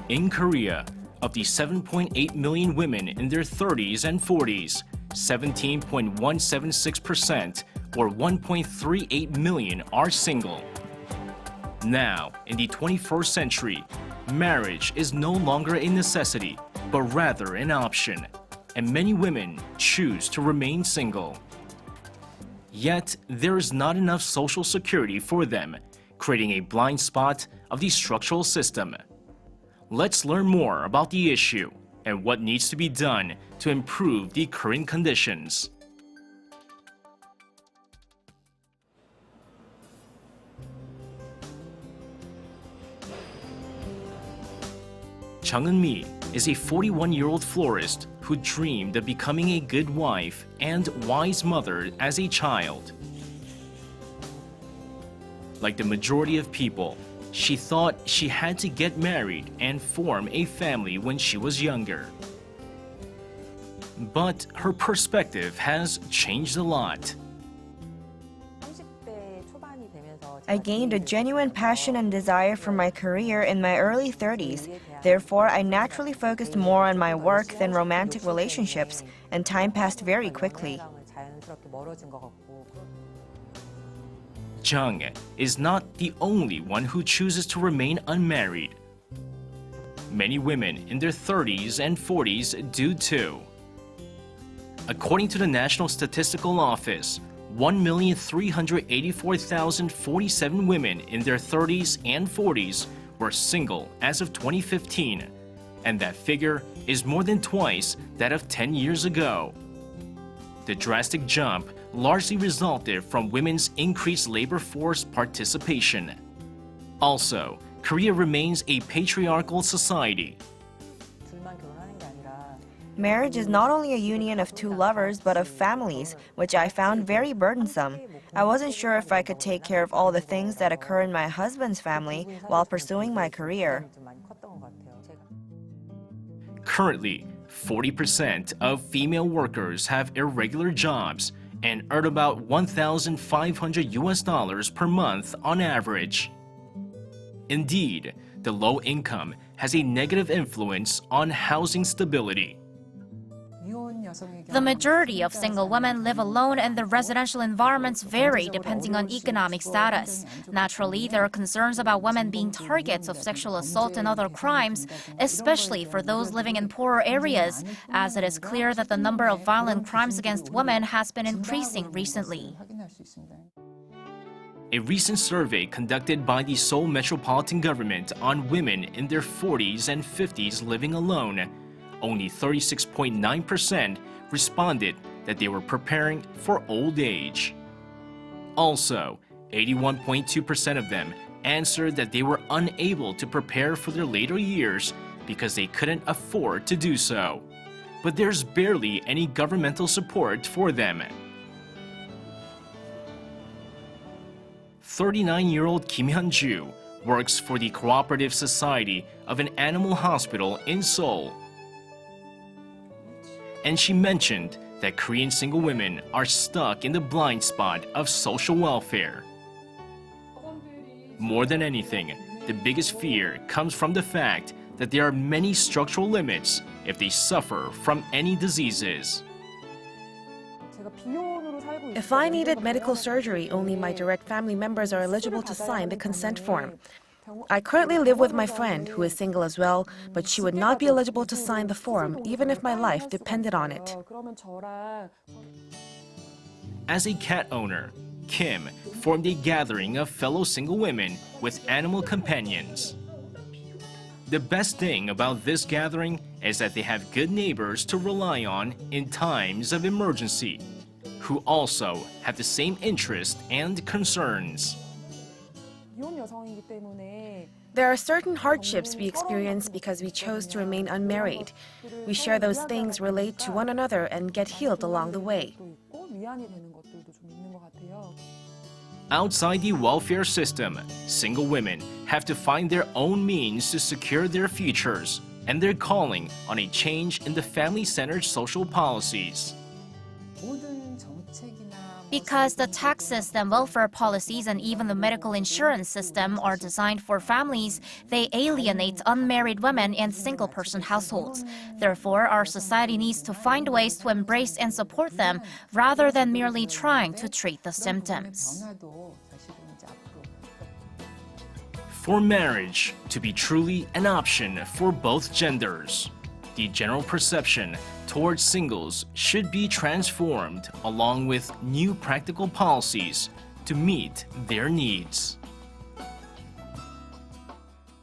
In Korea, of the 7.8 million women in their 30s and 40s, 17.176% or 1.38 million are single. Now, in the 21st century, marriage is no longer a necessity, but rather an option, and many women choose to remain single. Yet, there is not enough social security for them, creating a blind spot of the structural system. Let's learn more about the issue and what needs to be done to improve the current conditions. Jeong Eun-mi is a 41-year-old florist who dreamed of becoming a good wife and wise mother as a child. Like the majority of people, she thought she had to get married and form a family when she was younger. But her perspective has changed a lot. I gained a genuine passion and desire for my career in my early 30s. Therefore, I naturally focused more on my work than romantic relationships, and time passed very quickly. Jeong is not the only one who chooses to remain unmarried. Many women in their 30s and 40s do too. According to the National Statistical Office, 1,384,047 women in their 30s and 40s were single as of 2015, and that figure is more than twice that of 10 years ago. The drastic jump largely resulted from women's increased labor force participation. Also, Korea remains a patriarchal society. Marriage is not only a union of two lovers, but of families, which I found very burdensome. I wasn't sure if I could take care of all the things that occur in my husband's family while pursuing my career. Currently, 40% of female workers have irregular jobs and earn about $1,500 per month on average. Indeed, the low income has a negative influence on housing stability. The majority of single women live alone and the residential environments vary depending on economic status. Naturally, there are concerns about women being targets of sexual assault and other crimes, especially for those living in poorer areas, as it is clear that the number of violent crimes against women has been increasing recently. A recent survey conducted by the Seoul Metropolitan Government on women in their 40s and 50s living alone, only 36.9% responded that they were preparing for old age. Also, 81.2% of them answered that they were unable to prepare for their later years because they couldn't afford to do so. But there's barely any governmental support for them. 39-year-old Kim Hyun-ju works for the Cooperative Society of an animal hospital in Seoul. And she mentioned that Korean single women are stuck in the blind spot of social welfare. More than anything, the biggest fear comes from the fact that there are many structural limits if they suffer from any diseases. If I needed medical surgery, only my direct family members are eligible to sign the consent form. I currently live with my friend, who is single as well, but she would not be eligible to sign the form, even if my life depended on it. As a cat owner, Kim formed a gathering of fellow single women with animal companions. The best thing about this gathering is that they have good neighbors to rely on in times of emergency, who also have the same interests and concerns. There are certain hardships we experience because we chose to remain unmarried. We share those things, relate to one another, and get healed along the way. Outside the welfare system, single women have to find their own means to secure their futures, and they're calling on a change in the family-centered social policies. Because the tax system, welfare policies, and even the medical insurance system are designed for families, they alienate unmarried women and single-person households. Therefore, our society needs to find ways to embrace and support them rather than merely trying to treat the symptoms. For marriage to be truly an option for both genders, the general perception towards singles should be transformed along with new practical policies to meet their needs.